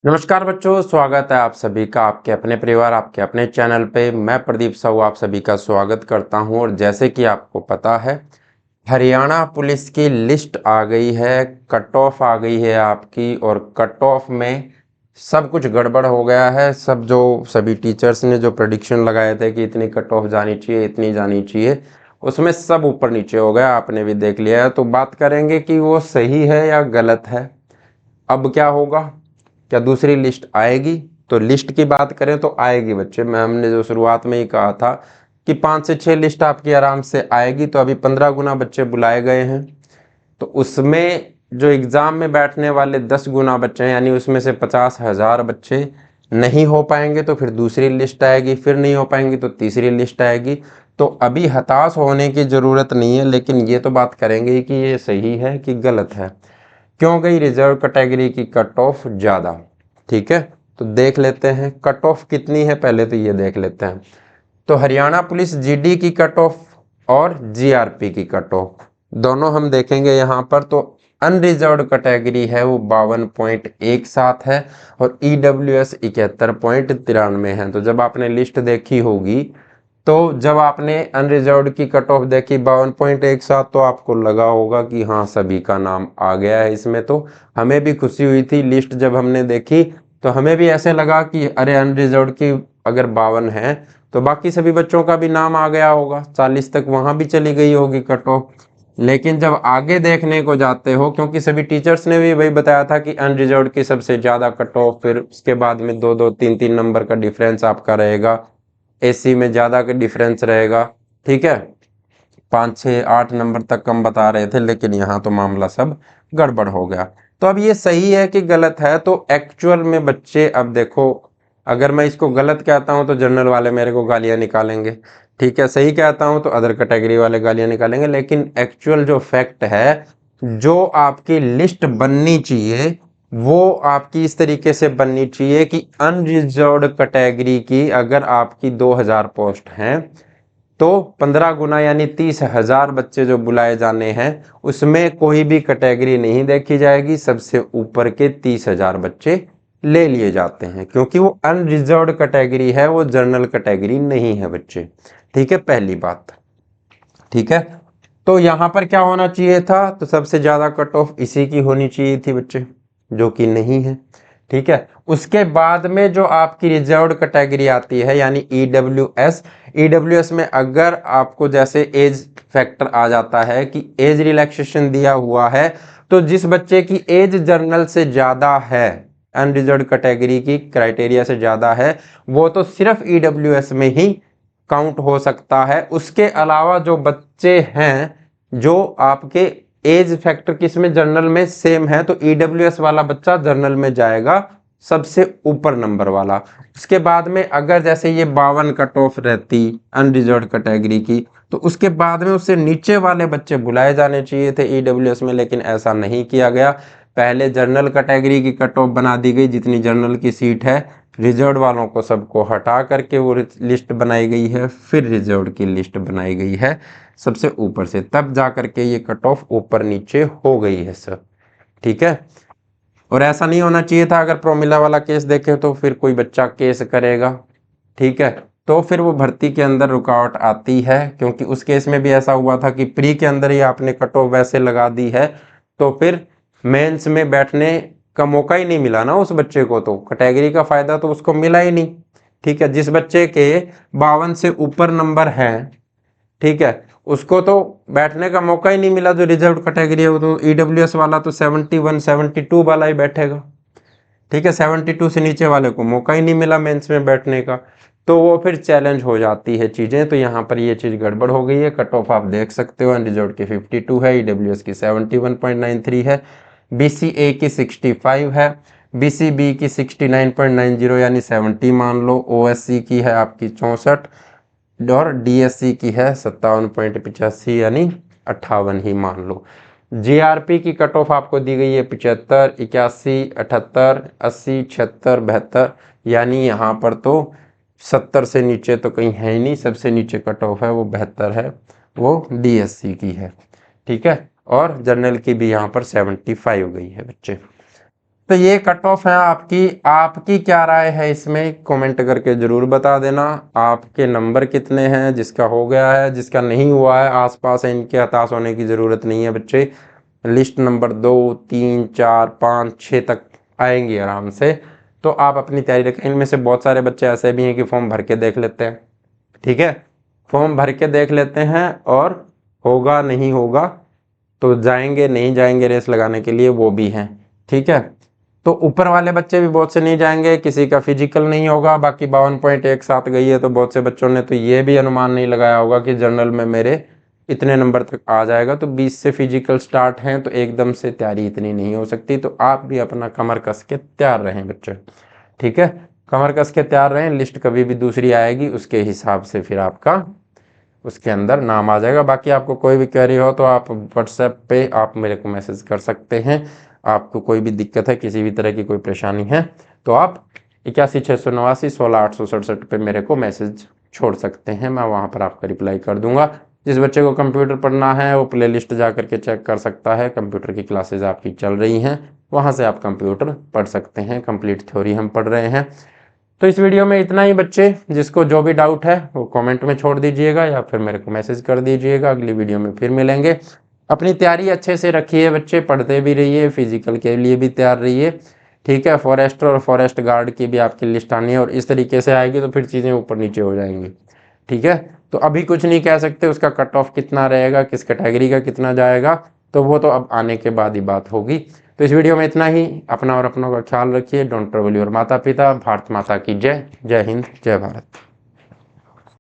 नमस्कार बच्चों, स्वागत है आप सभी का आपके अपने परिवार आपके अपने चैनल पे। मैं प्रदीप साहू आप सभी का स्वागत करता हूं। और जैसे कि आपको पता है, हरियाणा पुलिस की लिस्ट आ गई है, कट ऑफ आ गई है आपकी। और कट ऑफ में सब कुछ गड़बड़ हो गया है। सभी टीचर्स ने जो प्रेडिक्शन लगाए थे कि इतनी कट ऑफ जानी चाहिए, इतनी जानी चाहिए, उसमें सब ऊपर नीचे हो गया। आपने भी देख लिया है, तो बात करेंगे कि वो सही है या गलत है। अब क्या होगा, क्या दूसरी लिस्ट आएगी? तो लिस्ट की बात करें तो आएगी बच्चे। मैम ने जो शुरुआत में ही कहा था कि 5 से 6 लिस्ट आपकी आराम से आएगी। तो अभी 15 गुना बच्चे बुलाए गए हैं, तो उसमें जो एग्जाम में बैठने वाले 10 गुना बच्चे हैं, यानी उसमें से 50,000 बच्चे नहीं हो पाएंगे तो फिर दूसरी लिस्ट आएगी, फिर नहीं हो पाएंगी तो तीसरी लिस्ट आएगी। तो अभी हताश होने की जरूरत नहीं है, लेकिन ये तो बात करेंगे कि ये सही है कि गलत है। क्यों गई रिजर्व कैटेगरी की कट ऑफ ज़्यादा? ठीक है, तो देख लेते हैं कट ऑफ कितनी है। पहले तो ये देख लेते हैं। तो हरियाणा पुलिस जीडी की कट ऑफ और जीआरपी की कट ऑफ दोनों हम देखेंगे यहाँ पर। तो अनरिजर्व्ड कैटेगरी है वो 52.17 है और ईडब्ल्यूएस 71.93 है। तो जब आपने लिस्ट देखी होगी, तो जब आपने अनरिजर्व्ड की कट ऑफ देखी 52.17, तो आपको लगा होगा कि हाँ, सभी का नाम आ गया है इसमें। तो हमें भी खुशी हुई थी लिस्ट जब हमने देखी, तो हमें भी ऐसे लगा कि अरे, अनरिजर्व्ड की अगर 52 है तो बाकी सभी बच्चों का भी नाम आ गया होगा, 40 तक वहां भी चली गई होगी कट ऑफ। लेकिन जब आगे देखने को जाते हो, क्योंकि सभी टीचर्स ने भी वही बताया था कि अनरिजर्व्ड की सबसे ज्यादा कट ऑफ, फिर उसके बाद में 2-2 3-3 नंबर का डिफरेंस आपका रहेगा, एसी में ज़्यादा का डिफरेंस रहेगा। ठीक है, 5 6 8 नंबर तक कम बता रहे थे, लेकिन यहाँ तो मामला सब गड़बड़ हो गया। तो अब ये सही है कि गलत है? तो एक्चुअल में बच्चे, अब देखो, अगर मैं इसको गलत कहता हूँ तो जनरल वाले मेरे को गालियाँ निकालेंगे। ठीक है, सही कहता हूँ तो अदर कैटेगरी वाले गालियाँ निकालेंगे। लेकिन एक्चुअल जो फैक्ट है, जो आपकी लिस्ट बननी चाहिए, वो आपकी इस तरीके से बननी चाहिए कि अनरिजर्व्ड कैटेगरी की अगर आपकी 2000 पोस्ट हैं, तो 15 गुना यानी 30,000 बच्चे जो बुलाए जाने हैं, उसमें कोई भी कैटेगरी नहीं देखी जाएगी। सबसे ऊपर के 30,000 बच्चे ले लिए जाते हैं, क्योंकि वो अनरिजर्व्ड कैटेगरी है, वो जनरल कैटेगरी नहीं है बच्चे। ठीक है, पहली बात। ठीक है, तो यहाँ पर क्या होना चाहिए था? तो सबसे ज्यादा कट ऑफ इसी की होनी चाहिए थी बच्चे, जो कि नहीं है। ठीक है, उसके बाद में जो आपकी रिजर्व्ड कैटेगरी आती है, यानी ईडब्ल्यूएस। ईडब्ल्यूएस में अगर आपको जैसे एज फैक्टर आ जाता है कि एज रिलैक्सेशन दिया हुआ है, तो जिस बच्चे की एज जर्नल से ज्यादा है, अनरिजर्व्ड कैटेगरी की क्राइटेरिया से ज्यादा है, वो तो सिर्फ ईडब्ल्यूएस में ही काउंट हो सकता है। उसके अलावा जो बच्चे हैं, जो आपके एज फैक्टर किसमें, जर्नल में सेम है, तो ईडब्ल्यूएस वाला बच्चा जर्नल में जाएगा सबसे ऊपर नंबर वाला। उसके बाद में अगर जैसे ये 52 कट ऑफ रहती अनरिजर्व्ड कैटेगरी की, तो उसके बाद में उससे नीचे वाले बच्चे बुलाए जाने चाहिए थे ईडब्ल्यूएस में, लेकिन ऐसा नहीं किया गया। पहले जनरल कैटेगरी की कट ऑफ बना दी गई, जितनी जनरल की सीट है, रिजर्व वालों को सबको हटा करके वो लिस्ट बनाई गई है, फिर रिजर्व की लिस्ट बनाई गई है सबसे ऊपर से, तब जा करके ये कट ऑफ ऊपर नीचे हो गई है सर। ठीक है, और ऐसा नहीं होना चाहिए था। अगर प्रोमिला वाला केस देखें तो फिर कोई बच्चा केस करेगा, ठीक है, तो फिर वो भर्ती के अंदर रुकावट आती है। क्योंकि उस केस में भी ऐसा हुआ था कि प्री के अंदर ही आपने कट ऑफ वैसे लगा दी है, तो फिर मेंस में बैठने का मौका ही नहीं मिला ना उस बच्चे को, तो कैटेगरी का फायदा तो उसको मिला ही नहीं। ठीक है, जिस बच्चे के 52 से ऊपर नंबर हैं, ठीक है, उसको तो बैठने का मौका ही नहीं मिला। जो रिजर्व कैटेगरी है, वो तो ईडब्ल्यूएस वाला तो 71 72 वाला ही बैठेगा। ठीक है, 72 से नीचे वाले को मौका ही नहीं मिला मेंस में बैठने का, तो वो फिर चैलेंज हो जाती है चीजें। तो यहाँ पर ये चीज गड़बड़ हो गई है। कट ऑफ आप देख सकते हो, अनरिजर्व्ड की 52 है, ईडब्ल्यूएस की 71.93 है, बीसीए की 65 है, बीसीबी की 69.90 यानी 70 मान लो, ओएससी की है आपकी 64 और डीएससी की है 57.85 यानी 58 ही मान लो। जीआरपी की कट ऑफ आपको दी गई है 75 81 78 80 76 72, यानी यहाँ पर तो 70 से नीचे तो कहीं है ही नहीं। सबसे नीचे कट ऑफ है वो 72 है, वो डीएससी की है। ठीक है, और जनरल की भी यहाँ पर 75 हो गई है बच्चे। तो ये कट ऑफ है आपकी। आपकी क्या राय है इसमें, कमेंट करके ज़रूर बता देना। आपके नंबर कितने हैं, जिसका हो गया है, जिसका नहीं हुआ है आसपास है, इनके हताश होने की ज़रूरत नहीं है बच्चे। लिस्ट नंबर 2, 3, 4, 5, 6 तक आएंगी आराम से। तो आप अपनी तैयारी रखें। इनमें से बहुत सारे बच्चे ऐसे भी हैं कि फॉर्म भर के देख लेते हैं, ठीक है, फॉर्म भर के देख लेते हैं और होगा नहीं होगा तो जाएंगे, नहीं जाएंगे रेस लगाने के लिए, वो भी हैं, ठीक है। तो ऊपर वाले बच्चे भी बहुत से नहीं जाएंगे, किसी का फिजिकल नहीं होगा। बाकी 52.17 गई है, तो बहुत से बच्चों ने तो ये भी अनुमान नहीं लगाया होगा कि जनरल में मेरे इतने नंबर तक आ जाएगा। तो 20 से फिजिकल स्टार्ट हैं, तो एकदम से तैयारी इतनी नहीं हो सकती। तो आप भी अपना कमर कस के तैयार रहें बच्चे, ठीक है, कमर कस के तैयार रहें। लिस्ट कभी भी दूसरी आएगी उसके हिसाब से फिर आपका उसके अंदर नाम आ जाएगा। बाकी आपको कोई भी क्वेरी हो तो आप व्हाट्सएप पे आप मेरे को मैसेज कर सकते हैं। आपको कोई भी दिक्कत है, किसी भी तरह की कोई परेशानी है, तो आप 81 689 16 867 पे मेरे को मैसेज छोड़ सकते हैं। मैं वहाँ पर आपका रिप्लाई कर दूंगा। जिस बच्चे को कंप्यूटर पढ़ना है वो प्ले लिस्ट जा करके चेक कर सकता है। कंप्यूटर की क्लासेज आपकी चल रही हैं, वहाँ से आप कंप्यूटर पढ़ सकते हैं। कंप्लीट थ्योरी हम पढ़ रहे हैं। तो इस वीडियो में इतना ही बच्चे। जिसको जो भी डाउट है वो कमेंट में छोड़ दीजिएगा या फिर मेरे को मैसेज कर दीजिएगा। अगली वीडियो में फिर मिलेंगे। अपनी तैयारी अच्छे से रखिए बच्चे, पढ़ते भी रहिए, फिजिकल के लिए भी तैयार रहिए, ठीक है। फॉरेस्टर और फॉरेस्ट गार्ड की भी आपकी लिस्ट आनी है और इस तरीके से आएगी तो फिर चीज़ें ऊपर नीचे हो जाएंगी, ठीक है। तो अभी कुछ नहीं कह सकते उसका कट ऑफ कितना रहेगा, किस कैटेगरी का कितना जाएगा, तो वो तो अब आने के बाद ही बात होगी। तो इस वीडियो में इतना ही। अपना और अपनों का ख्याल रखिए। डोंट ट्रबल योर माता पिता। भारत माता की जय। जय हिंद, जय भारत।